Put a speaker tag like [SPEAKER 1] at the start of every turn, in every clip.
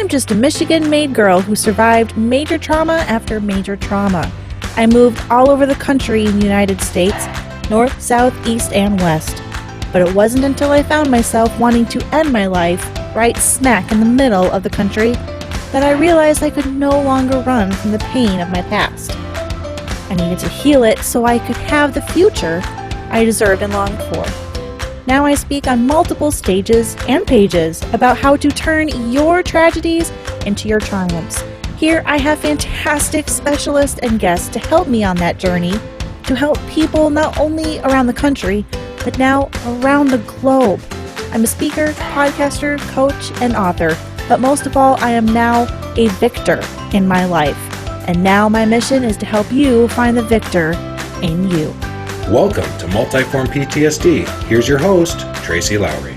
[SPEAKER 1] I'm just a Michigan-made girl who survived major trauma after major trauma. I moved all over the country in the United States, north, south, east, and west. But it wasn't until I found myself wanting to end my life right smack in the middle of the country that I realized I could no longer run from the pain of my past. I needed to heal it so I could have the future I deserved and longed for. Now I speak on multiple stages and pages about how to turn your tragedies into your triumphs. Here I have fantastic specialists and guests to help me on that journey, to help people not only around the country, but now around the globe. I'm a speaker, podcaster, coach, and author, but most of all, I am now a victor in my life. And now my mission is to help you find the victor in you.
[SPEAKER 2] Welcome to Multiform PTSD. Here's your host, Tracy Lowry.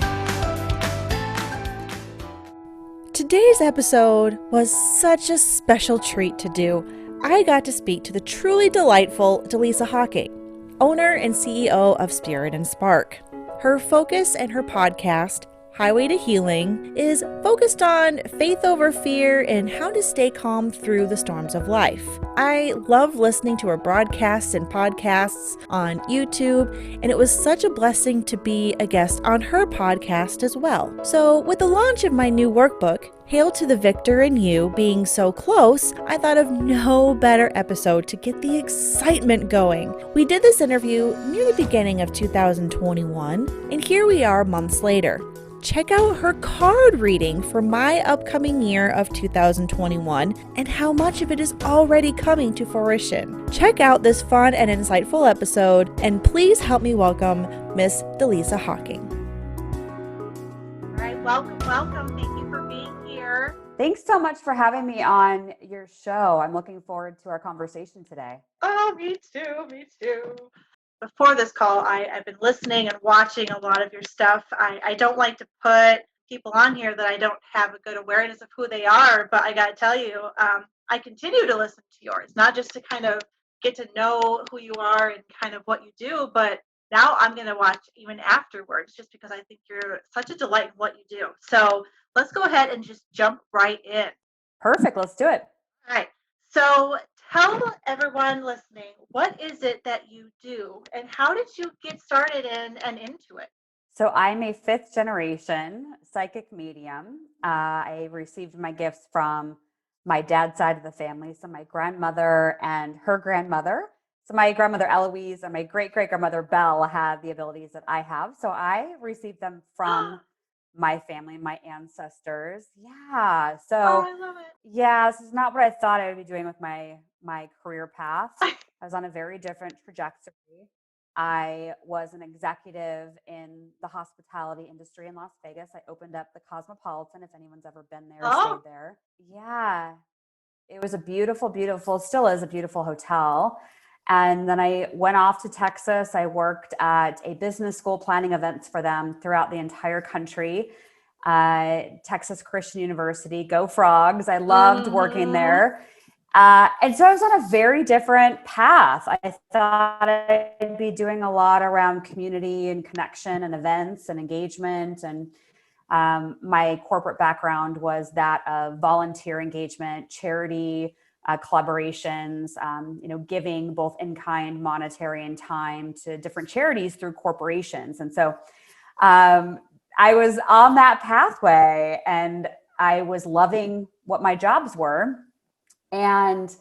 [SPEAKER 1] Today's episode was such a special treat to do. I got to speak to the truly delightful Dallisa Hocking, owner and CEO of Sprit And Spark. Her focus and her podcast, Highway to Healing, is focused on faith over fear and how to stay calm through the storms of life. I love listening to her broadcasts and podcasts on YouTube, and it was such a blessing to be a guest on her podcast as well. So with the launch of my new workbook, Hail to the Victor in You, being so close, I thought of no better episode to get the excitement going. We did this interview near the beginning of 2021, and here we are months later. Check out her card reading for my upcoming year of 2021 and how much of it is already coming to fruition. Check out this fun and insightful episode, and please help me welcome Miss Dallisa Hocking.
[SPEAKER 3] All right, welcome. Thank you for being here.
[SPEAKER 4] Thanks so much for having me on your show. I'm looking forward to our conversation today.
[SPEAKER 3] Oh, me too. Before this call, I've been listening and watching a lot of your stuff. I don't like to put people on here that I don't have a good awareness of who they are, but I got to tell you, I continue to listen to yours, not just to kind of get to know who you are and kind of what you do, but now I'm going to watch even afterwards just because I think you're such a delight in what you do. So let's go ahead and just jump right in.
[SPEAKER 4] Perfect. Let's do it.
[SPEAKER 3] All right. So tell everyone listening, what is it that you do and how did you get started in and into it?
[SPEAKER 4] So I'm a fifth generation psychic medium. I received my gifts from my dad's side of the family. So my grandmother and her grandmother. So my grandmother Eloise and my great-great-grandmother Belle had the abilities that I have. So I received them from my family, my ancestors. Yeah. So
[SPEAKER 3] I love it.
[SPEAKER 4] yeah, this is not what I thought I would be doing with my career path. I was on a very different trajectory. I was an executive in the hospitality industry in Las Vegas. I opened up the Cosmopolitan, if anyone's ever been there or stayed there. Yeah. It was a beautiful, still is a beautiful hotel. And then I went off to Texas. I worked at a business school planning events for them throughout the entire country. Texas Christian University, go Frogs. I loved working there. And so I was on a very different path. I thought I'd be doing a lot around community and connection and events and engagement. And my corporate background was that of volunteer engagement, charity, collaborations, giving both in kind, monetary, and time to different charities through corporations. And so I was on that pathway and I was loving what my jobs were. And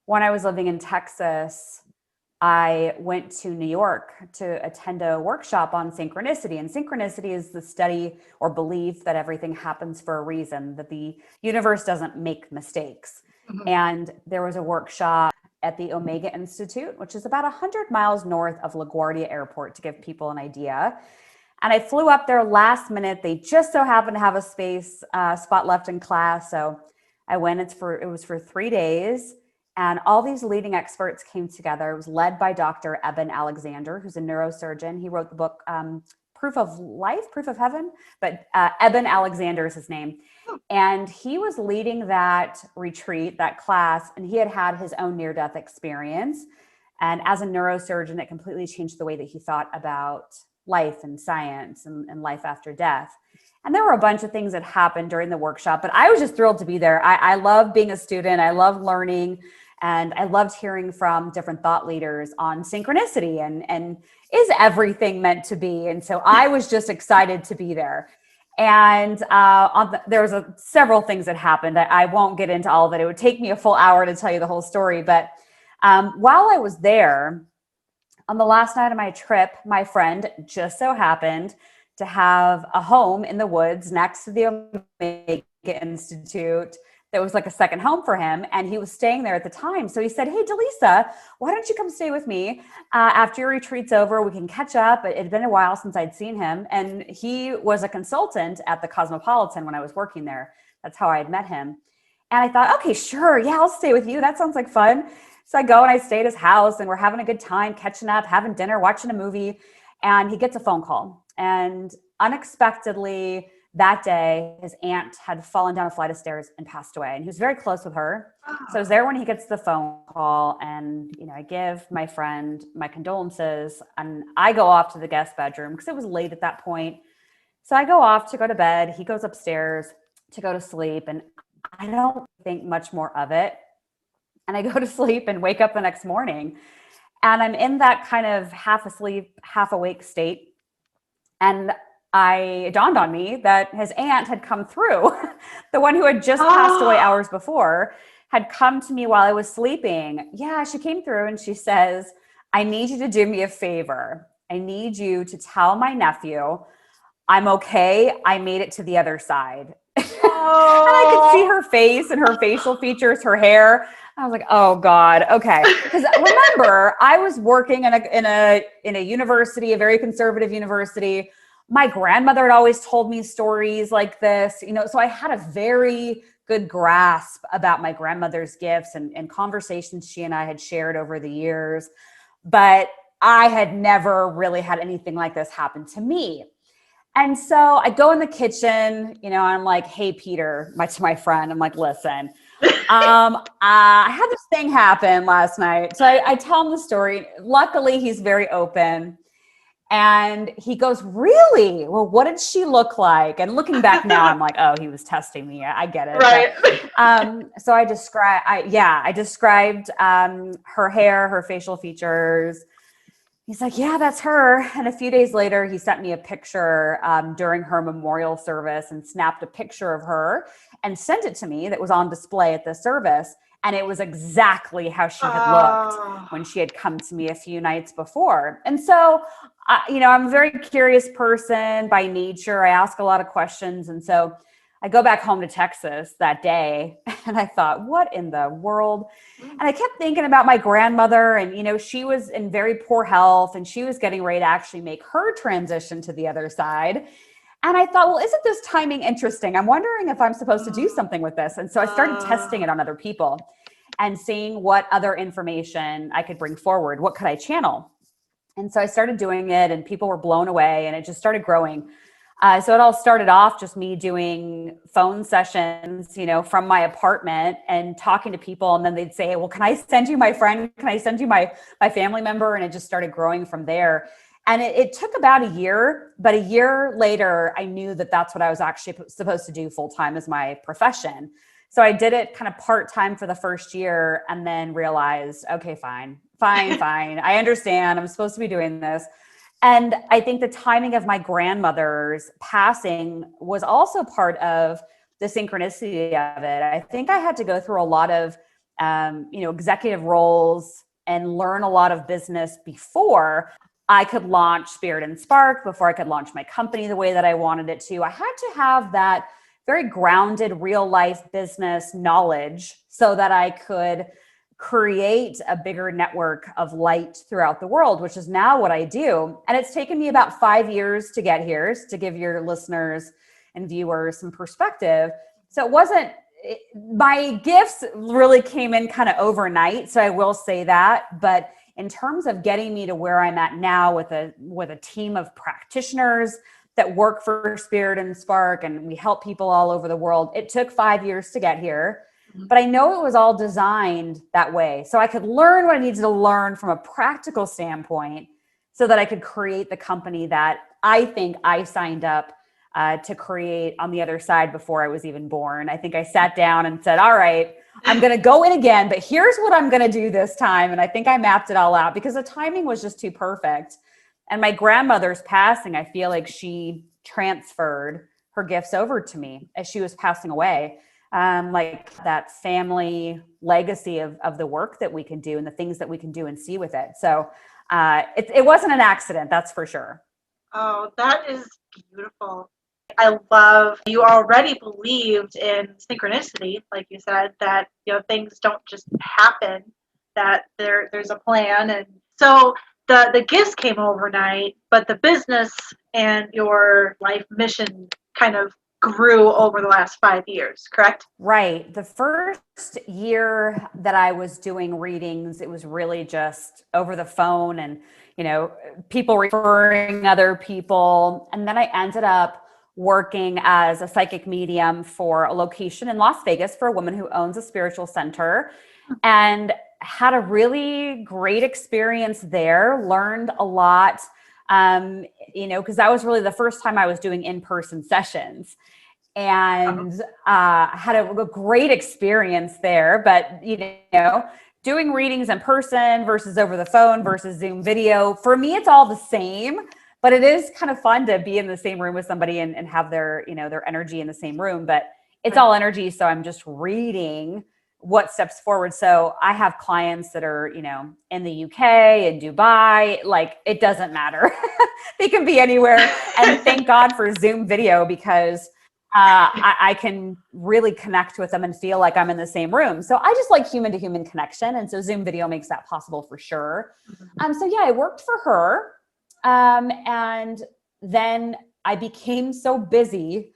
[SPEAKER 4] when I was living in Texas, I went to New York to attend a workshop on synchronicity. And synchronicity is the study or belief that everything happens for a reason, that the universe doesn't make mistakes. Mm-hmm. And there was a workshop at the Omega Institute, which is about 100 miles north of LaGuardia Airport, to give people an idea. And I flew up there last minute. They just so happened to have a spot left in class. So I went. It was for 3 days. And all these leading experts came together. It was led by Dr. Eben Alexander, who's a neurosurgeon. He wrote the book, Proof of Heaven, but Eben Alexander is his name. And he was leading that retreat, that class, and he had his own near-death experience. And as a neurosurgeon, it completely changed the way that he thought about life and science and life after death. And there were a bunch of things that happened during the workshop, but I was just thrilled to be there. I love being a student. I love learning, and I loved hearing from different thought leaders on synchronicity and is everything meant to be? And so I was just excited to be there. And there was several things that happened. I won't get into all of it. It would take me a full hour to tell you the whole story. But while I was there, on the last night of my trip, my friend just so happened to have a home in the woods next to the Omega Institute that was like a second home for him. And he was staying there at the time. So he said, hey, Dallisa, why don't you come stay with me? After your retreat's over, we can catch up. It had been a while since I'd seen him. And he was a consultant at the Cosmopolitan when I was working there. That's how I had met him. And I thought, okay, sure. Yeah, I'll stay with you. That sounds like fun. So I go and I stay at his house, and we're having a good time, catching up, having dinner, watching a movie. And he gets a phone call. And unexpectedly, that day, his aunt had fallen down a flight of stairs and passed away. And he was very close with her. So I was there when he gets the phone call, and, I give my friend my condolences, and I go off to the guest bedroom because it was late at that point. So I go off to go to bed. He goes upstairs to go to sleep, and I don't think much more of it. And I go to sleep and wake up the next morning, and I'm in that kind of half asleep, half awake state. And it dawned on me that his aunt had come through, the one who had just passed away hours before, had come to me while I was sleeping. Yeah, she came through and she says, I need you to do me a favor. I need you to tell my nephew I'm okay. I made it to the other side. And I could see her face and her facial features, her hair. I was like, oh God, okay. Because remember, I was working in a university, a very conservative university. My grandmother had always told me stories like this, so I had a very good grasp about my grandmother's gifts and conversations she and I had shared over the years. But I had never really had anything like this happen to me. And so I go in the kitchen, I'm like, hey, Peter, to my friend, I'm like, listen, I had this thing happen last night. So I tell him the story. Luckily, he's very open. And he goes, really? Well, what did she look like? And looking back now, I'm like, oh, he was testing me. I get it.
[SPEAKER 3] Right.
[SPEAKER 4] But, so I described her hair, her facial features. He's like, yeah, that's her. And a few days later, he sent me a picture during her memorial service and snapped a picture of her and sent it to me that was on display at the service. And it was exactly how she had looked when she had come to me a few nights before. And so, I'm a very curious person by nature. I ask a lot of questions. And so I go back home to Texas that day, and I thought, what in the world? And I kept thinking about my grandmother, and, she was in very poor health, and she was getting ready to actually make her transition to the other side. And I thought, well, isn't this timing interesting? I'm wondering if I'm supposed to do something with this. And so I started testing it on other people and seeing what other information I could bring forward. What could I channel? And so I started doing it, and people were blown away, and it just started growing. So it all started off just me doing phone sessions, from my apartment and talking to people. And then they'd say, well, can I send you my friend? Can I send you my family member? And it just started growing from there. And it took about a year, but a year later, I knew that that's what I was actually supposed to do full time as my profession. So I did it kind of part-time for the first year, and then realized, okay, fine. I understand. I'm supposed to be doing this. And I think the timing of my grandmother's passing was also part of the synchronicity of it. I think I had to go through a lot of, executive roles and learn a lot of business before I could launch Sprit And Spark, before I could launch my company the way that I wanted it to. I had to have that very grounded real life business knowledge so that I could create a bigger network of light throughout the world, which is now what I do. And it's taken me about 5 years to get here, to give your listeners and viewers some perspective. So my gifts really came in kind of overnight. So I will say that, but in terms of getting me to where I'm at now with a team of practitioners that work for Sprit And Spark, and we help people all over the world, it took 5 years to get here. But I know it was all designed that way. So I could learn what I needed to learn from a practical standpoint so that I could create the company that I think I signed up to create on the other side before I was even born. I think I sat down and said, all right, I'm going to go in again, but here's what I'm going to do this time. And I think I mapped it all out because the timing was just too perfect. And my grandmother's passing, I feel like she transferred her gifts over to me as she was passing away. Like that family legacy of the work that we can do and the things that we can do and see with it. So it wasn't an accident, that's for sure.
[SPEAKER 3] Oh, that is beautiful. I love you already believed in synchronicity, like you said, that things don't just happen, that there's a plan. And so the gifts came overnight, but the business and your life mission kind of grew over the last 5 years, correct?
[SPEAKER 4] Right. The first year that I was doing readings, it was really just over the phone and, people referring other people. And then I ended up working as a psychic medium for a location in Las Vegas for a woman who owns a spiritual center, and had a really great experience there, learned a lot, because that was really the first time I was doing in-person sessions. And had a great experience there. But, doing readings in person versus over the phone versus Zoom video, for me, it's all the same. But it is kind of fun to be in the same room with somebody and have their energy in the same room. But it's all energy. So I'm just reading what steps forward. So I have clients that are, in the UK, in Dubai, like it doesn't matter. They can be anywhere. And thank God for Zoom video, because I can really connect with them and feel like I'm in the same room. So I just like human to human connection. And so Zoom video makes that possible for sure. So yeah, I worked for her. And then I became so busy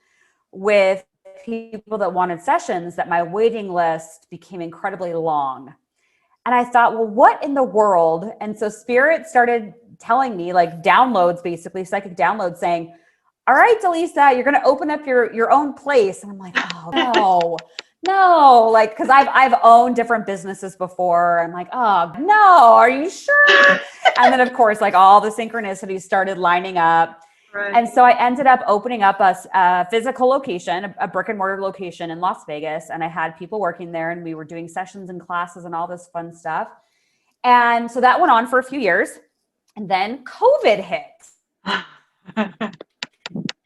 [SPEAKER 4] with people that wanted sessions that my waiting list became incredibly long. And I thought, well, what in the world? And so Spirit started telling me, like, downloads, basically psychic downloads, saying, all right, Dallisa, you're going to open up your own place. And I'm like, oh, no, like, because I've owned different businesses before. I'm like, oh, no, are you sure? And then, of course, like all the synchronicities started lining up.
[SPEAKER 3] Right.
[SPEAKER 4] And so I ended up opening up a physical location, a brick and mortar location in Las Vegas. And I had people working there, and we were doing sessions and classes and all this fun stuff. And so that went on for a few years. And then COVID hit.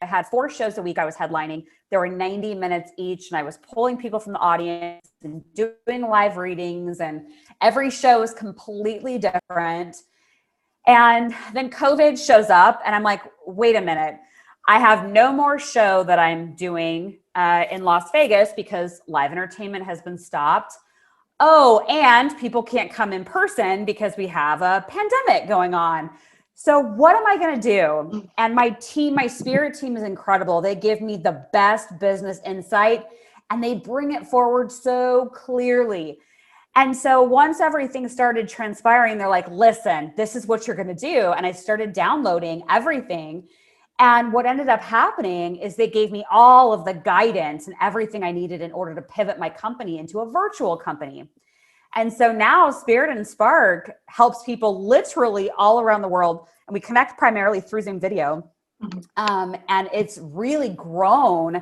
[SPEAKER 4] I had 4 shows a week I was headlining. There were 90 minutes each, and I was pulling people from the audience and doing live readings, and every show is completely different. And then COVID shows up, and I'm like, wait a minute. I have no more show that I'm doing in Las Vegas because live entertainment has been stopped. Oh, and people can't come in person because we have a pandemic going on. So what am I going to do? And my team, my Spirit team, is incredible. They give me the best business insight, and they bring it forward so clearly. And so once everything started transpiring, they're like, listen, this is what you're going to do. And I started downloading everything. And what ended up happening is they gave me all of the guidance and everything I needed in order to pivot my company into a virtual company. And so now Sprit And Spark helps people literally all around the world. And we connect primarily through Zoom video. And it's really grown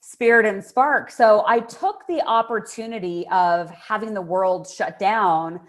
[SPEAKER 4] Sprit And Spark. So I took the opportunity of having the world shut down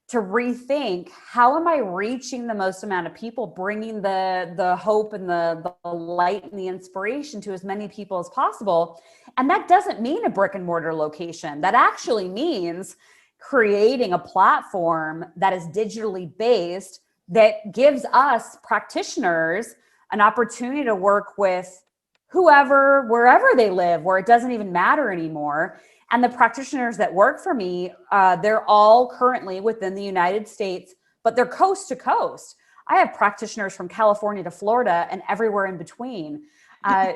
[SPEAKER 4] to rethink, how am I reaching the most amount of people, bringing the hope and the light and the inspiration to as many people as possible. And that doesn't mean a brick and mortar location. That actually means creating a platform that is digitally based, that gives us practitioners an opportunity to work with whoever, wherever they live, where it doesn't even matter anymore. And the practitioners that work for me, they're all currently within the United States, but they're coast to coast. I have practitioners from California to Florida and everywhere in between.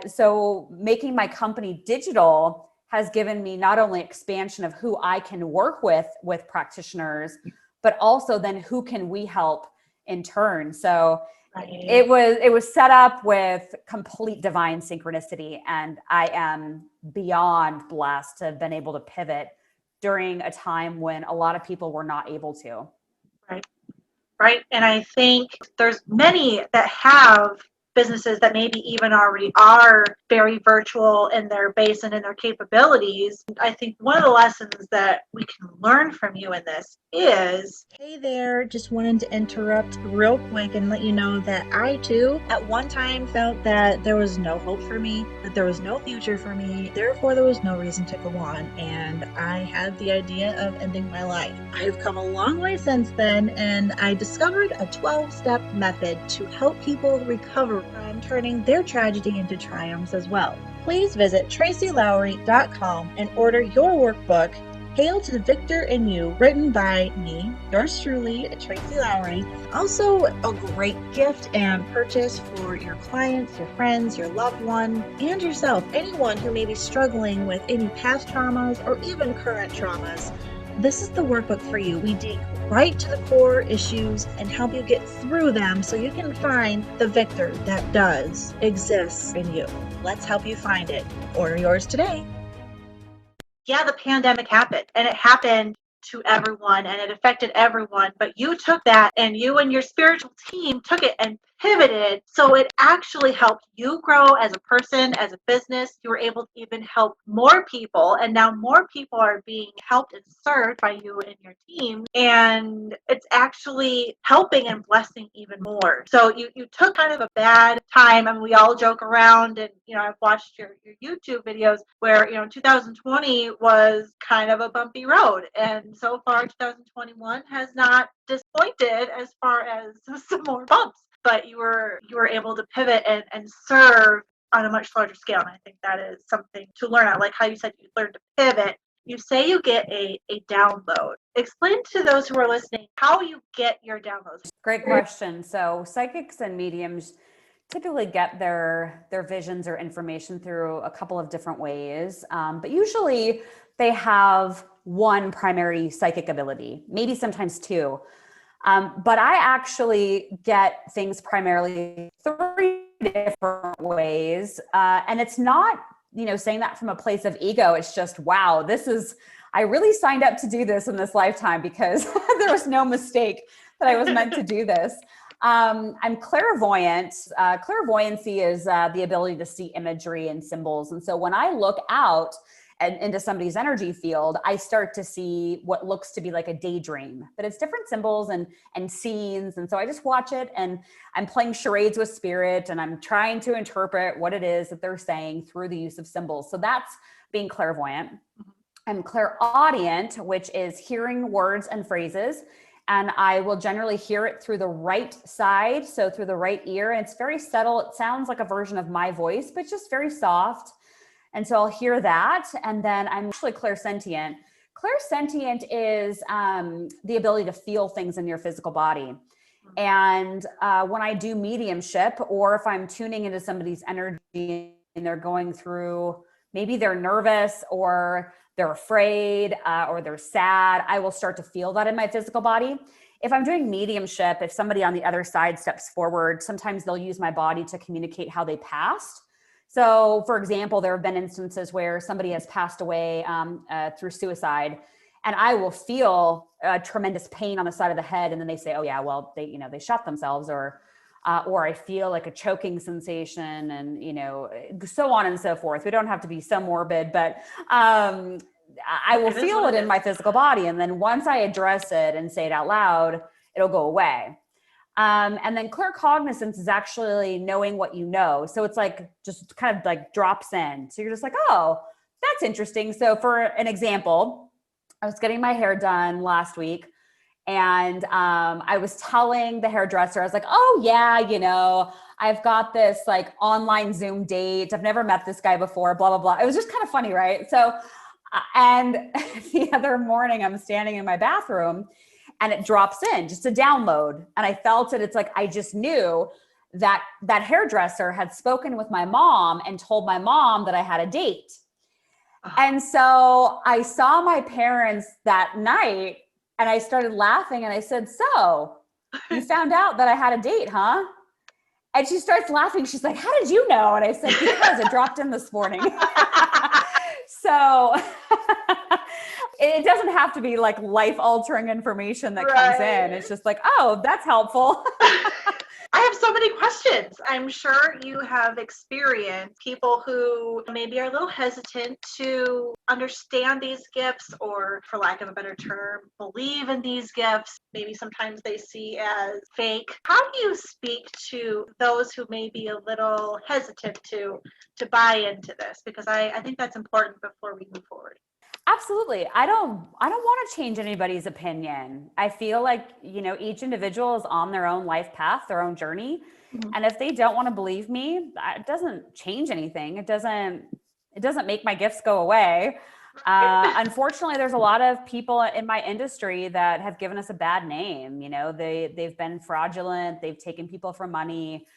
[SPEAKER 4] So making my company digital has given me not only expansion of who I can work with practitioners, but also then who can we help in turn. So it was set up with complete divine synchronicity, and I am beyond blessed to have been able to pivot during a time when a lot of people were not able to.
[SPEAKER 3] Right. And I think there's many that have businesses that maybe even already are very virtual in their base and in their capabilities. I think one of the lessons that we can learn from you in this is,
[SPEAKER 1] hey there, just wanted to interrupt real quick and let you know that I too, at one time, felt that there was no hope for me, that there was no future for me, therefore there was no reason to go on, and I had the idea of ending my life. I've come a long way since then, and I discovered a 12-step method to help people recover from turning their tragedy into triumphs as well. Please visit tracylowry.com and order your workbook, Hail to the Victor in You, written by me, yours truly, Tracy Lowry. Also, a great gift and purchase for your clients, your friends, your loved one, and yourself. Anyone who may be struggling with any past traumas or even current traumas. This is the workbook for you. We dig right to the core issues and help you get through them so you can find the victor that does exist in you. Let's help you find it. Order yours today.
[SPEAKER 3] yeah, the pandemic happened, and it happened to everyone, and it affected everyone, but you took that and you and your spiritual team took it and pivoted, so it actually helped you grow as a person, as a business. You were able to even help more people, and now more people are being helped and served by you and your team, and it's actually helping and blessing even more. So you took kind of a bad time, and we all joke around, and I've watched your YouTube videos where 2020 was kind of a bumpy road, and so far 2021 has not disappointed as far as some more bumps, but you were able to pivot and serve on a much larger scale, and I think that is something to learn out. Like how you said you learned to pivot. You say you get a download. Explain to those who are listening how you get your downloads.
[SPEAKER 4] Great question. So psychics and mediums typically get their visions or information through a couple of different ways, but usually they have one primary psychic ability, maybe sometimes two. But I actually get things primarily three different ways. And it's not, saying that from a place of ego. It's just, wow, I really signed up to do this in this lifetime because there was no mistake that I was meant to do this. I'm clairvoyant. Clairvoyancy is the ability to see imagery and symbols. And so when I look out and into somebody's energy field, I start to see what looks to be like a daydream, but it's different symbols and scenes. And so I just watch it, and I'm playing charades with spirit, and I'm trying to interpret what it is that they're saying through the use of symbols. So that's being clairvoyant. I'm clairaudient, which is hearing words and phrases, and I will generally hear it through the right side, so through the right ear. And it's very subtle. It sounds like a version of my voice, but just very soft. And so I'll hear that. And then I'm actually clairsentient. Clairsentient is the ability to feel things in your physical body. And when I do mediumship, or if I'm tuning into somebody's energy and they're going through, maybe they're nervous or they're afraid or they're sad, I will start to feel that in my physical body. If I'm doing mediumship, if somebody on the other side steps forward, sometimes they'll use my body to communicate how they passed. So for example, there have been instances where somebody has passed away through suicide, and I will feel tremendous pain on the side of the head. And then they say, oh yeah, well, they shot themselves, or I feel like a choking sensation, and, so on and so forth. We don't have to be so morbid, but I will feel it in my physical body. And then once I address it and say it out loud, it'll go away. And then claircognizance is actually knowing what you know. So it's like just kind of like drops in. So you're just like, oh, that's interesting. So for an example, I was getting my hair done last week, and I was telling the hairdresser, I was like, oh yeah, I've got this like online Zoom date. I've never met this guy before, blah, blah, blah. It was just kind of funny, right? So, and the other morning I'm standing in my bathroom, and it drops in, just a download. And I felt it. It's like, I just knew that hairdresser had spoken with my mom and told my mom that I had a date. And so I saw my parents that night, and I started laughing, and I said, so you found out that I had a date, huh? And she starts laughing. She's like, how did you know? And I said, because it dropped in this morning. So it doesn't have to be like life-altering information that comes in. It's just like, oh, that's helpful.
[SPEAKER 3] I have so many questions. I'm sure you have experienced people who maybe are a little hesitant to understand these gifts, or for lack of a better term, believe in these gifts. Maybe sometimes they see as fake. How do you speak to those who may be a little hesitant to buy into this? Because I think that's important before we move forward.
[SPEAKER 4] Absolutely. I don't want to change anybody's opinion. I feel like, each individual is on their own life path, their own journey.
[SPEAKER 3] Mhm.
[SPEAKER 4] And if they don't want to believe me, it doesn't change anything. It doesn't make my gifts go away. Unfortunately, there's a lot of people in my industry that have given us a bad name. They've been fraudulent. They've taken people for money.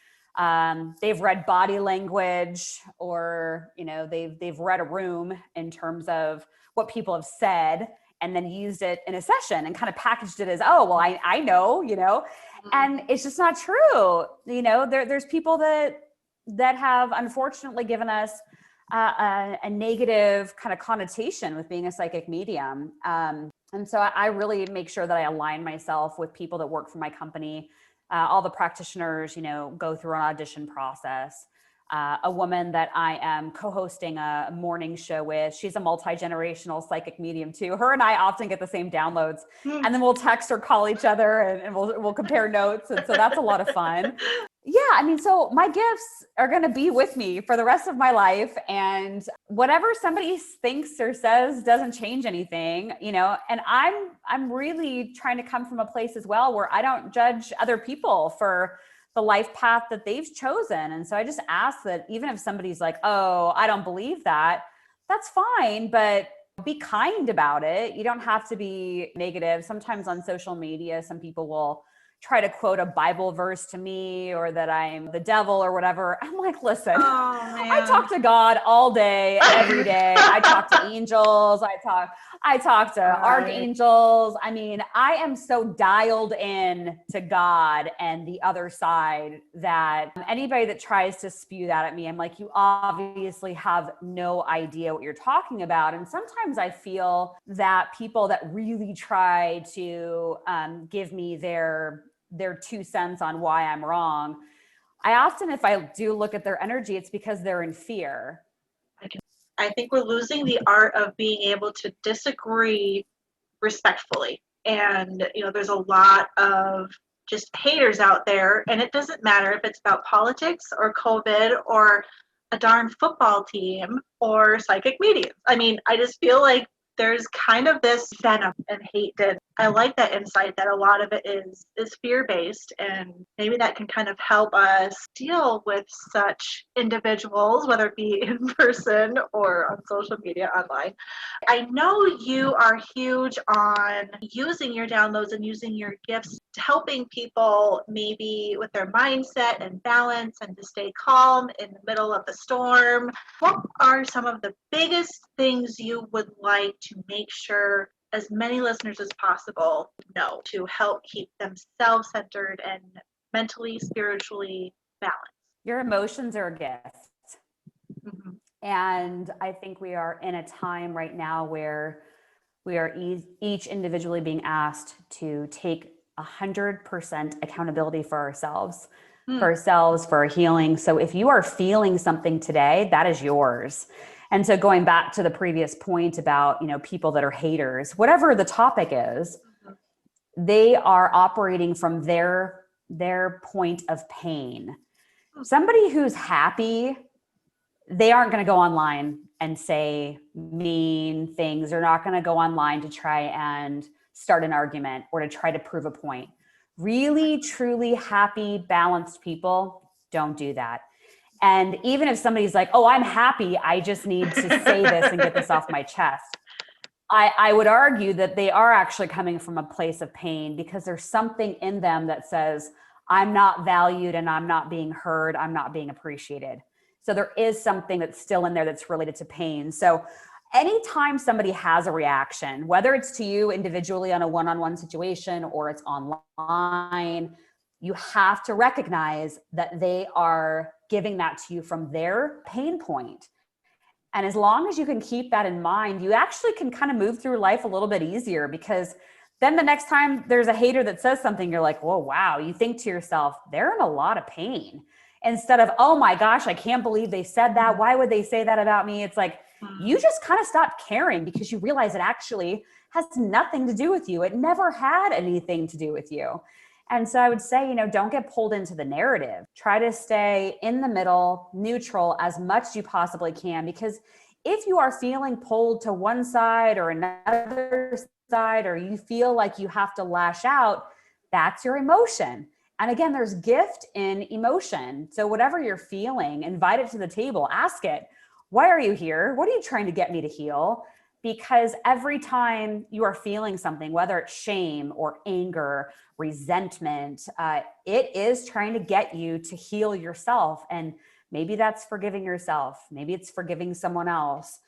[SPEAKER 4] They've read body language, or they've read a room in terms of what people have said, and then used it in a session and kind of packaged it as, oh, well, I know, and it's just not true. There's people that have unfortunately given us a negative kind of connotation with being a psychic medium. And so I really make sure that I align myself with people that work for my company. All the practitioners, go through an audition process. A woman that I am co-hosting a morning show with, she's a multi-generational psychic medium too. Her and I often get the same downloads, and then we'll text or call each other, and we'll compare notes. And so that's a lot of fun. Yeah, so my gifts are going to be with me for the rest of my life, and whatever somebody thinks or says doesn't change anything, and I'm really trying to come from a place as well where I don't judge other people for the life path that they've chosen. And so I just ask that even if somebody's like, oh, I don't believe that, that's fine, but be kind about it. You don't have to be negative. Sometimes on social media, some people will try to quote a Bible verse to me, or that I'm the devil or whatever. I'm like, listen, I talk to God all day, every day. I talk to angels. I talk to archangels. I am so dialed in to God and the other side that anybody that tries to spew that at me, I'm like, you obviously have no idea what you're talking about. And sometimes I feel that people that really try to give me their 2 cents on why I'm wrong, I often, if I do look at their energy, it's because they're in fear.
[SPEAKER 3] I think we're losing the art of being able to disagree respectfully. And, there's a lot of just haters out there, and it doesn't matter if it's about politics or COVID or a darn football team or psychic mediums. I just feel like there's kind of this venom and hate, and I like that insight that a lot of it is fear-based, and maybe that can kind of help us deal with such individuals, whether it be in person or on social media online. I know you are huge on using your downloads and using your gifts, helping people maybe with their mindset and balance, and to stay calm in the middle of the storm. What are some of the biggest things you would like to make sure as many listeners as possible know to help keep them self-centered and mentally, spiritually balanced?
[SPEAKER 4] Your emotions are a gift.
[SPEAKER 3] Mm-hmm.
[SPEAKER 4] And I think we are in a time right now where we are each individually being asked to take 100% accountability for ourselves, for our healing. So if you are feeling something today, that is yours. And so going back to the previous point about, people that are haters, whatever the topic is, they are operating from their point of pain. Somebody who's happy, they aren't going to go online and say mean things. They're not going to go online to try and start an argument or to try to prove a point. Really, truly happy, balanced people don't do that. And even if somebody's like, oh, I'm happy, I just need to say this and get this off my chest, I would argue that they are actually coming from a place of pain, because there's something in them that says, I'm not valued, and I'm not being heard, I'm not being appreciated. So there is something that's still in there that's related to pain. So anytime somebody has a reaction, whether it's to you individually on a one-on-one situation or it's online, you have to recognize that they are giving that to you from their pain point. And as long as you can keep that in mind, you actually can kind of move through life a little bit easier, because Then the next time there's a hater that says something, you're like, whoa, wow. You think to yourself, they're in a lot of pain. Instead of, oh my gosh, I can't believe they said that. Why would they say that about me? It's like, you just kind of stop caring because you realize it actually has nothing to do with you. It never had anything to do with you. And so I would say, don't get pulled into the narrative. Try to stay in the middle, neutral as much as you possibly can, because if you are feeling pulled to one side or another side, or you feel like you have to lash out, that's your emotion. And again, there's gift in emotion. So whatever you're feeling, invite it to the table, ask it, why are you here? What are you trying to get me to heal? Because every time you are feeling something, whether it's shame or anger, resentment, it is trying to get you to heal yourself. And maybe that's forgiving yourself. Maybe it's forgiving someone else.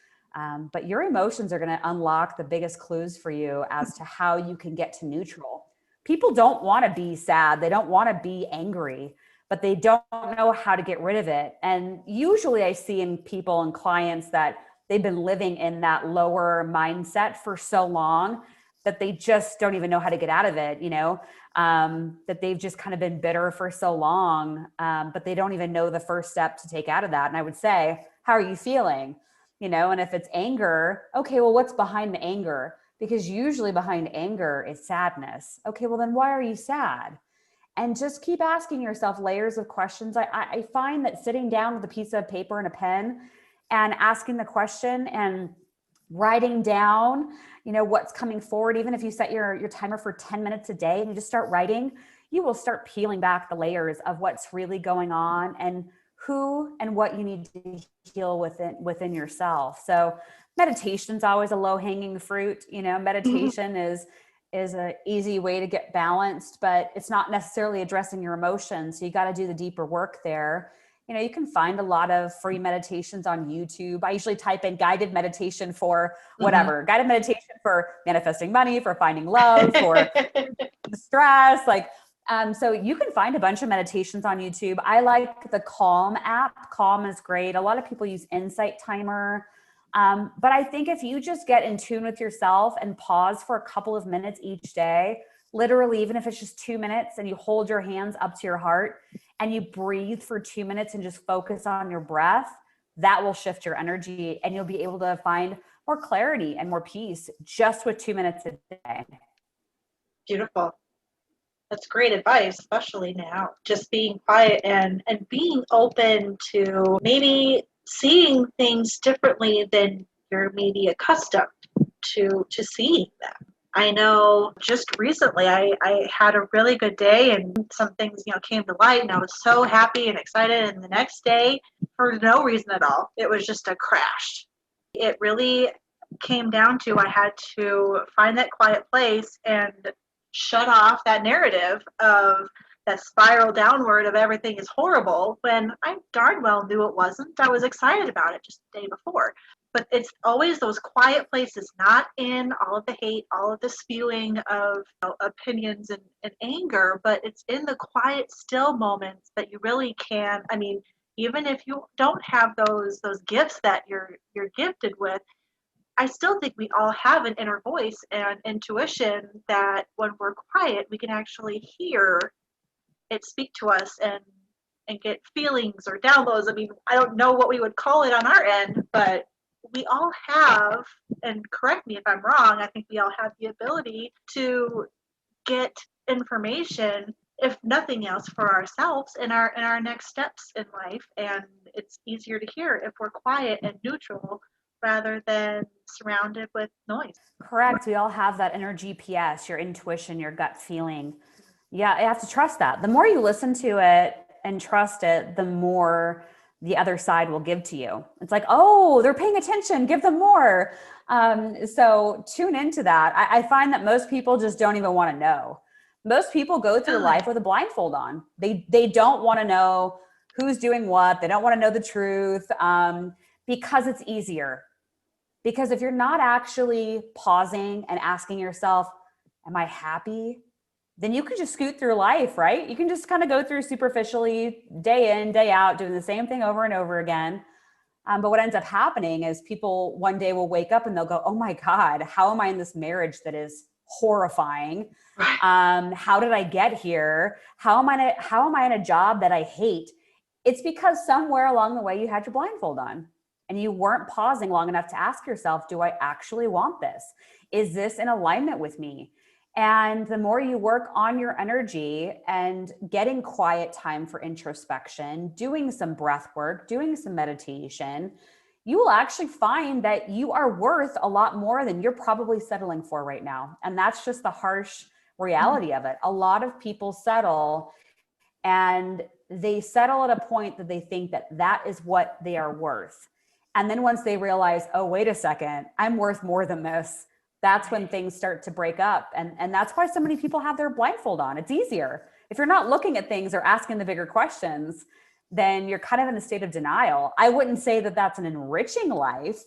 [SPEAKER 4] But your emotions are going to unlock the biggest clues for you as to how you can get to neutral. People don't want to be sad. They don't want to be angry, but they don't know how to get rid of it. And usually I see in people and clients that they've been living in that lower mindset for so long that they just don't even know how to get out of it, that they've just kind of been bitter for so long, but they don't even know the first step to take out of that. And I would say, how are you feeling? And if it's anger, okay, well, what's behind the anger? Because usually behind anger is sadness. Okay, well, then why are you sad? And just keep asking yourself layers of questions. I find that sitting down with a piece of paper and a pen and asking the question and writing down, what's coming forward, even if you set your timer for 10 minutes a day and you just start writing, you will start peeling back the layers of what's really going on and who and what you need to heal within yourself. So meditation's always a low-hanging fruit. Meditation is an easy way to get balanced, but it's not necessarily addressing your emotions. So you got to do the deeper work there. You can find a lot of free meditations on YouTube. I usually type in guided meditation for whatever, guided meditation for manifesting money, for finding love, for stress. So you can find a bunch of meditations on YouTube. I like the Calm app. Calm is great. A lot of people use Insight Timer. But I think if you just get in tune with yourself and pause for a couple of minutes each day, literally, even if it's just 2 minutes, and you hold your hands up to your heart and you breathe for 2 minutes and just focus on your breath, that will shift your energy and you'll be able to find more clarity and more peace just with 2 minutes a day.
[SPEAKER 3] Beautiful. That's great advice, especially now. Just being quiet and being open to maybe seeing things differently than you're maybe accustomed to seeing them. I know just recently I had a really good day and some things, came to light and I was so happy and excited. And the next day, for no reason at all, it was just a crash. It really came down to I had to find that quiet place and shut off that narrative of that spiral downward of everything is horrible when I darn well knew it wasn't. I was excited about it just the day before. But it's always those quiet places, not in all of the hate, all of the spewing of opinions and anger, but it's in the quiet, still moments that you really can. I mean, even if you don't have those gifts that you're gifted with, I still think we all have an inner voice and intuition that when we're quiet, we can actually hear it speak to us and get feelings or downloads. I mean, I don't know what we would call it on our end, but we all have, and correct me if I'm wrong, I think we all have the ability to get information, if nothing else, for ourselves in our next steps in life. And it's easier to hear if we're quiet and neutral rather than surrounded with noise.
[SPEAKER 4] Correct. We all have that inner GPS, your intuition, your gut feeling. Yeah, you have to trust that. The more you listen to it and trust it, the more the other side will give to you. It's like, oh, they're paying attention, give them more. So tune into that. I find that most people just don't even want to know. Most people go through life with a blindfold on. They don't want to know who's doing what. They don't want to know the truth because it's easier. Because if you're not actually pausing and asking yourself, am I happy? Then you can just scoot through life, right? You can just kind of go through superficially, day in, day out, doing the same thing over and over again. But what ends up happening is people one day will wake up and they'll go, oh my God, how am I in this marriage that is horrifying. How did I get here? How am I in a job that I hate? It's because somewhere along the way you had your blindfold on and you weren't pausing long enough to ask yourself, do I actually want this? Is this in alignment with me? And the more you work on your energy and getting quiet time for introspection, doing some breath work, doing some meditation, you will actually find that you are worth a lot more than you're probably settling for right now. And that's just the harsh reality of it. A lot of people settle, and they settle at a point that they think that that is what they are worth. And then once they realize, oh, wait a second, I'm worth more than this, that's when things start to break up. And that's why so many people have their blindfold on. It's easier. If you're not looking at things or asking the bigger questions, then you're kind of in a state of denial. I wouldn't say that that's an enriching life,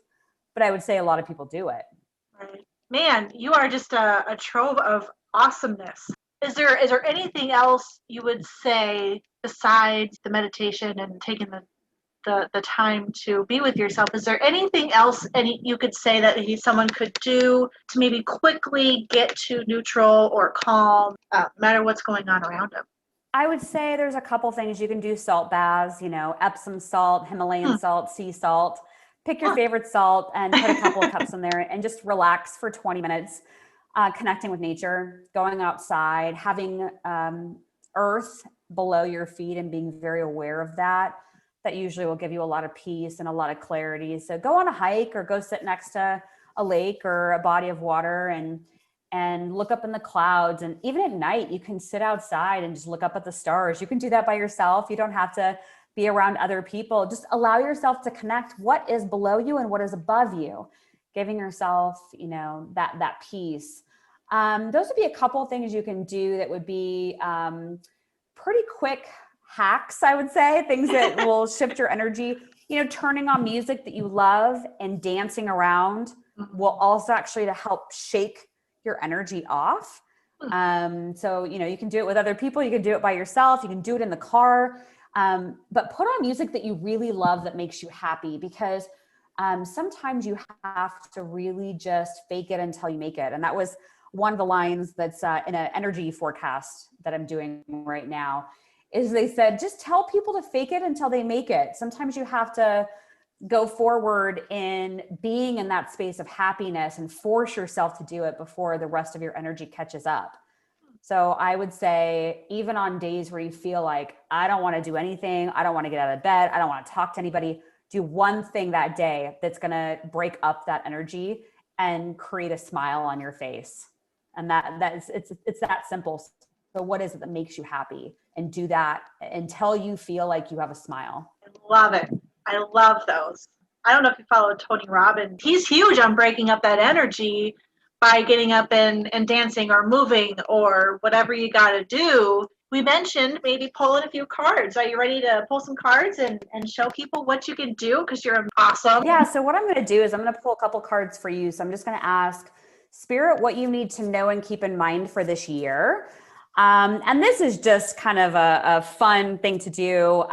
[SPEAKER 4] but I would say a lot of people do it.
[SPEAKER 3] Right. Man, you are just a trove of awesomeness. Is there anything else you would say besides the meditation and taking the time to be with yourself? Is there anything else you could say that someone could do to maybe quickly get to neutral or calm, no matter what's going on around them?
[SPEAKER 4] I would say there's a couple things you can do. Salt baths, Epsom salt, Himalayan salt, sea salt. Pick your favorite salt and put a couple of cups in there and just relax for 20 minutes. Connecting with nature, going outside, having earth below your feet and being very aware of that usually will give you a lot of peace and a lot of clarity. So go on a hike or go sit next to a lake or a body of water and look up in the clouds. And even at night, you can sit outside and just look up at the stars. You can do that by yourself. You don't have to be around other people. Just allow yourself to connect what is below you and what is above you, giving yourself, that peace. Those would be a couple of things you can do that would be pretty quick hacks, I would say, things that will shift your energy. Turning on music that you love and dancing around will also actually to help shake your energy off. So, you can do it with other people. You can do it by yourself. You can do it in the car. But put on music that you really love that makes you happy, because sometimes you have to really just fake it until you make it. And that was one of the lines that's in an energy forecast that I'm doing right now, is they said, just tell people to fake it until they make it. Sometimes you have to go forward in being in that space of happiness and force yourself to do it before the rest of your energy catches up. So I would say, even on days where you feel like, I don't want to do anything, I don't want to get out of bed, I don't want to talk to anybody, do one thing that day that's going to break up that energy and create a smile on your face. And it's that simple. So what is it that makes you happy? And do that until you feel like you have a smile.
[SPEAKER 3] I love it. I love those. I don't know if you follow Tony Robbins. He's huge on breaking up that energy by getting up and dancing or moving or whatever you got to do. We mentioned maybe pulling a few cards. Are you ready to pull some cards and show people what you can do? Because you're awesome.
[SPEAKER 4] Yeah, so what I'm going to do is I'm going to pull a couple cards for you. So I'm just going to ask Spirit what you need to know and keep in mind for this year. And this is just kind of a fun thing to do.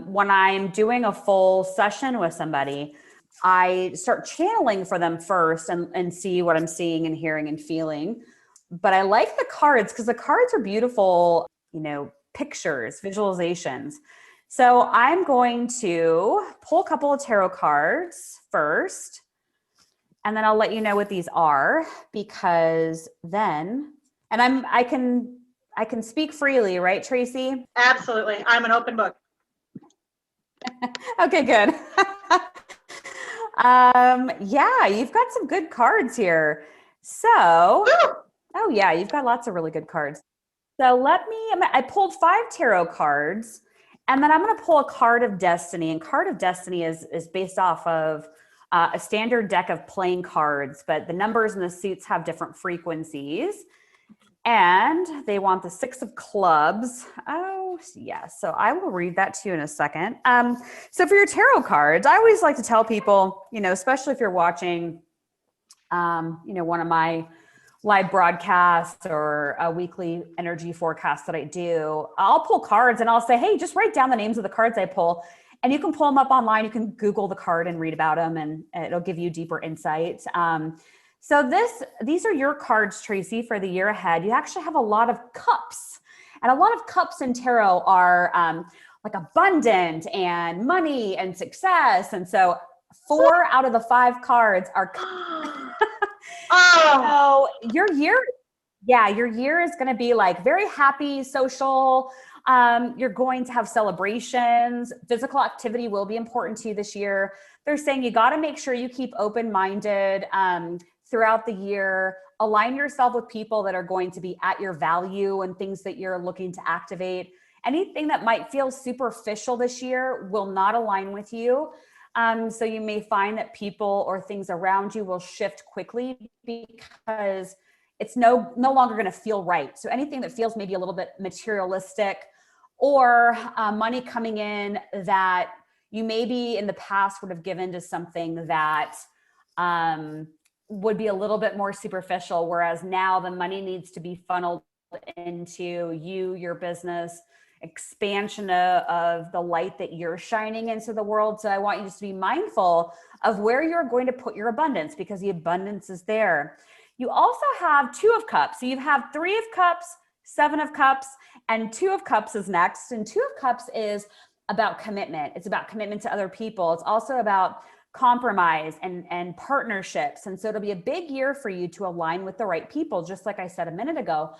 [SPEAKER 4] When I'm doing a full session with somebody, I start channeling for them first and see what I'm seeing and hearing and feeling. But I like the cards because the cards are beautiful, pictures, visualizations. So I'm going to pull a couple of tarot cards first, and then I'll let you know what these are, because then, and I can speak freely, right, Tracy?
[SPEAKER 3] Absolutely. I'm an open book.
[SPEAKER 4] Okay, good. Yeah, you've got some good cards here. So, oh yeah, you've got lots of really good cards. So I pulled 5 tarot cards, and then I'm going to pull a card of destiny. And card of destiny is based off of a standard deck of playing cards, but the numbers and the suits have different frequencies. And they want the 6 of clubs. Oh, yes. So I will read that to you in a second. So for your tarot cards, I always like to tell people, especially if you're watching, one of my live broadcasts or a weekly energy forecast that I do, I'll pull cards and I'll say, hey, just write down the names of the cards I pull. And you can pull them up online. You can Google the card and read about them, and it'll give you deeper insights. So these are your cards, Tracy, for the year ahead. You actually have a lot of cups, and a lot of cups in tarot are like abundant and money and success. And so 4 out of the 5 cards are.
[SPEAKER 3] Oh,
[SPEAKER 4] So your year is going to be like very happy, social. You're going to have celebrations. Physical activity will be important to you this year. They're saying you got to make sure you keep open-minded throughout the year. Align yourself with people that are going to be at your value and things that you're looking to activate. Anything that might feel superficial this year will not align with you. So you may find that people or things around you will shift quickly because it's no longer going to feel right. So anything that feels maybe a little bit materialistic or money coming in that you maybe in the past would have given to something that would be a little bit more superficial, whereas now the money needs to be funneled into you, your business, expansion of the light that you're shining into the world. So I want you just to be mindful of where you're going to put your abundance, because the abundance is there. You also have 2 of Cups. So you have 3 of Cups, 7 of Cups, and 2 of Cups is next. And 2 of Cups is about commitment. It's about commitment to other people. It's also about compromise and partnerships. And so it'll be a big year for you to align with the right people, just like I said a minute ago.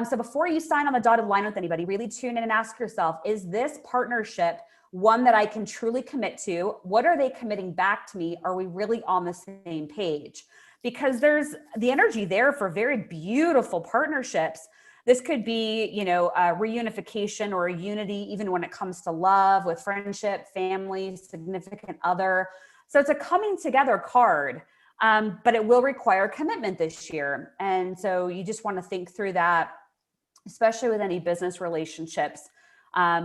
[SPEAKER 4] So before you sign on the dotted line with anybody, really tune in and ask yourself, is this partnership one that I can truly commit to? What are they committing back to me? Are we really on the same page? Because there's the energy there for very beautiful partnerships. This could be, a reunification or a unity, even when it comes to love, with friendship, family, significant other. So it's a coming together card, but it will require commitment this year. And so you just want to think through that, especially with any business relationships,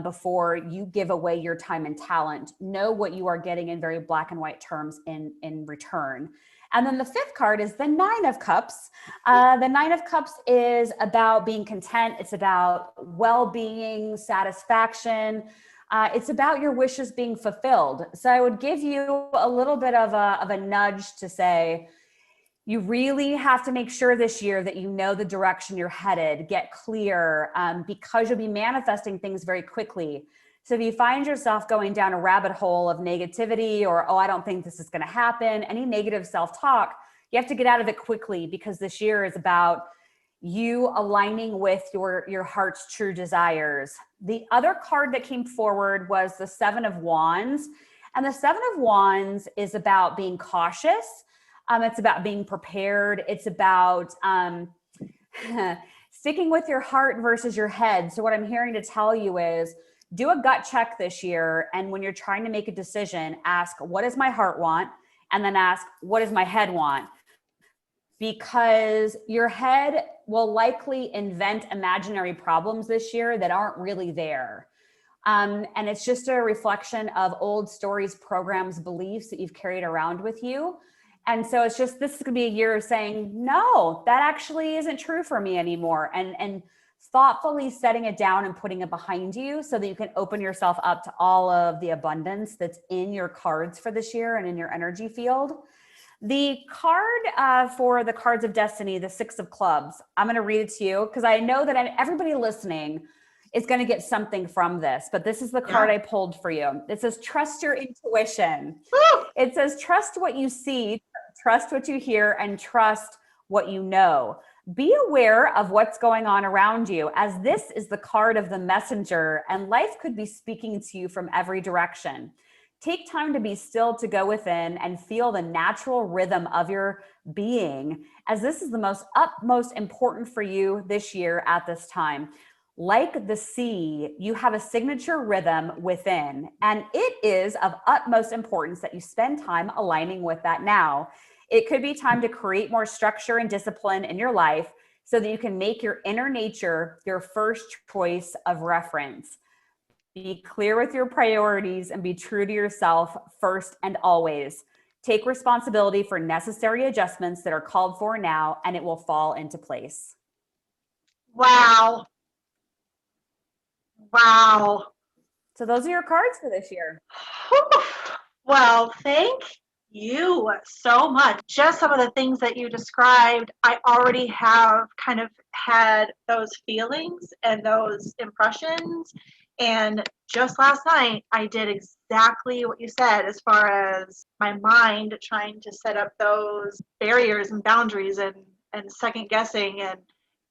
[SPEAKER 4] before you give away your time and talent. Know what you are getting in very black and white terms in return. And then the 5th card is the 9 of Cups. The 9 of Cups is about being content. It's about well-being, satisfaction. It's about your wishes being fulfilled. So I would give you a little bit of a nudge to say, you really have to make sure this year that you know the direction you're headed, get clear, because you'll be manifesting things very quickly. So if you find yourself going down a rabbit hole of negativity or, I don't think this is going to happen, any negative self-talk, you have to get out of it quickly, because this year is about you aligning with your heart's true desires. The other card that came forward was the 7 of Wands. And the 7 of Wands is about being cautious. It's about being prepared. It's about sticking with your heart versus your head. So what I'm hearing to tell you is, do a gut check this year. And when you're trying to make a decision, ask, what does my heart want? And then ask, what does my head want? Because your head will likely invent imaginary problems this year that aren't really there. And it's just a reflection of old stories, programs, beliefs that you've carried around with you. And so it's just, this is going to be a year of saying, no, that actually isn't true for me anymore. And thoughtfully setting it down and putting it behind you so that you can open yourself up to all of the abundance that's in your cards for this year and in your energy field. The card for the cards of destiny, the 6 of Clubs, I'm going to read it to you because I know that everybody listening is going to get something from this, but this is the card I pulled for you. It says, trust your intuition. Woo! It says, trust what you see, trust what you hear, and trust what you know. Be aware of what's going on around you, as this is the card of the messenger, and life could be speaking to you from every direction. Take time to be still, to go within and feel the natural rhythm of your being, as this is the utmost important for you this year at this time. Like the sea, you have a signature rhythm within, and it is of utmost importance that you spend time aligning with that now. It could be time to create more structure and discipline in your life so that you can make your inner nature your first choice of reference. Be clear with your priorities and be true to yourself first and always. Take responsibility for necessary adjustments that are called for now, and it will fall into place.
[SPEAKER 3] Wow. Wow.
[SPEAKER 4] So those are your cards for this year.
[SPEAKER 3] Well, thank you so much. Just some of the things that you described, I already have kind of had those feelings and those impressions. And just last night, I did exactly what you said as far as my mind trying to set up those barriers and boundaries and second guessing, and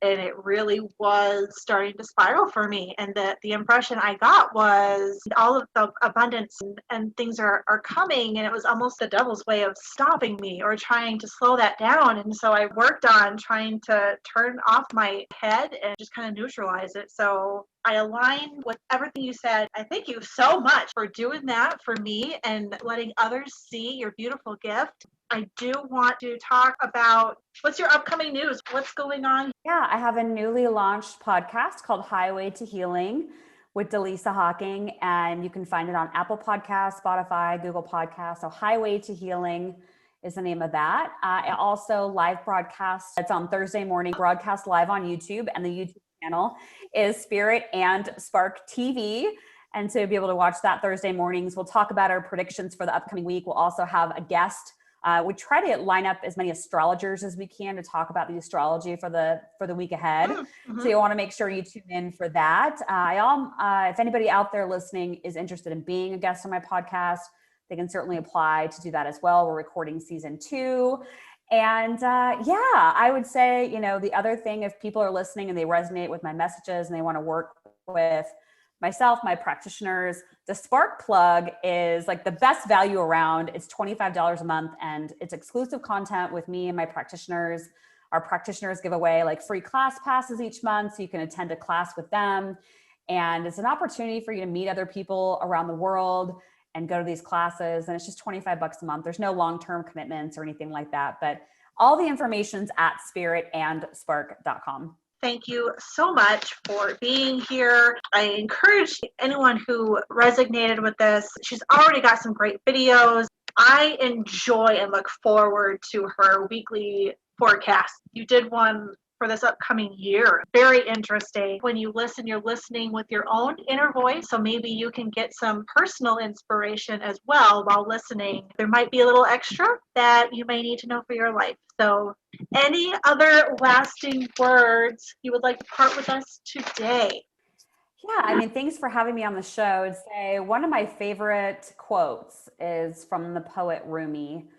[SPEAKER 3] it really was starting to spiral for me. And the impression I got was all of the abundance and things are coming, and it was almost the devil's way of stopping me or trying to slow that down. And so I worked on trying to turn off my head and just kind of neutralize it. So I align with everything you said. I thank you so much for doing that for me and letting others see your beautiful gift. I do want to talk about what's your upcoming news? What's going on?
[SPEAKER 4] Yeah, I have a newly launched podcast called Highway to Healing with Dallisa Hocking, and you can find it on Apple Podcasts, Spotify, Google Podcasts. So Highway to Healing is the name of that. I also live broadcast. It's on Thursday morning, broadcast live on YouTube, and the YouTube channel is Sprit And Spark TV. And so you'll be able to watch that Thursday mornings. We'll talk about our predictions for the upcoming week. We'll also have a guest. We try to line up as many astrologers as we can to talk about the astrology for the week ahead.
[SPEAKER 3] Mm-hmm.
[SPEAKER 4] So you want to make sure you tune in for that. If anybody out there listening is interested in being a guest on my podcast, they can certainly apply to do that as well. We're recording season 2. And I would say, the other thing, if people are listening and they resonate with my messages and they want to work with myself, my practitioners, the Spark plug is like the best value around. It's $25 a month, and it's exclusive content with me and my practitioners. Our practitioners give away like free class passes each month, so you can attend a class with them. And it's an opportunity for you to meet other people around the world and go to these classes. And it's just $25 a month. There's no long-term commitments or anything like that, but all the information's at spiritandspark.com.
[SPEAKER 3] Thank you so much for being here. I encourage anyone who resonated with this. She's already got some great videos. I enjoy and look forward to her weekly forecast. You did one for this upcoming year. Very interesting. When you listen, you're listening with your own inner voice. So maybe you can get some personal inspiration as well while listening. There might be a little extra that you may need to know for your life. So any other lasting words you would like to part with us today?
[SPEAKER 4] Yeah, thanks for having me on the show. I'd say one of my favorite quotes is from the poet Rumi.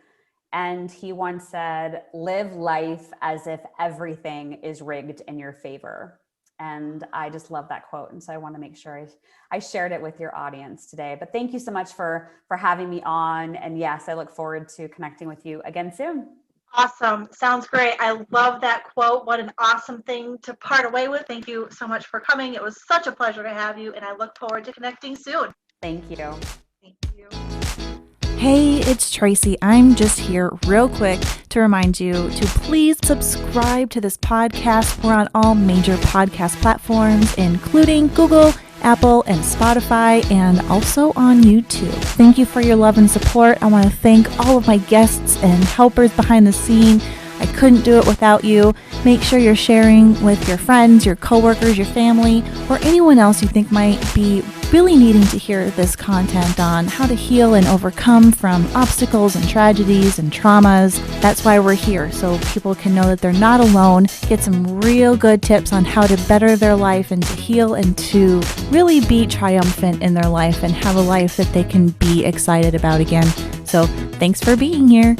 [SPEAKER 4] And he once said, "Live life as if everything is rigged in your favor." And I just love that quote. And so I want to make sure I shared it with your audience today. But thank you so much for having me on. And yes, I look forward to connecting with you again soon.
[SPEAKER 3] Awesome. Sounds great. I love that quote. What an awesome thing to part away with. Thank you so much for coming. It was such a pleasure to have you, and I look forward to connecting soon.
[SPEAKER 4] Thank you.
[SPEAKER 3] Thank you.
[SPEAKER 1] Hey, it's Tracy. I'm just here real quick to remind you to please subscribe to this podcast. We're on all major podcast platforms, including Google, Apple, and Spotify, and also on YouTube. Thank you for your love and support. I want to thank all of my guests and helpers behind the scene. I couldn't do it without you. Make sure you're sharing with your friends, your coworkers, your family, or anyone else you think might be really needing to hear this content on how to heal and overcome from obstacles and tragedies and traumas. That's why we're here, so people can know that they're not alone, get some real good tips on how to better their life and to heal and to really be triumphant in their life and have a life that they can be excited about again. So thanks for being here.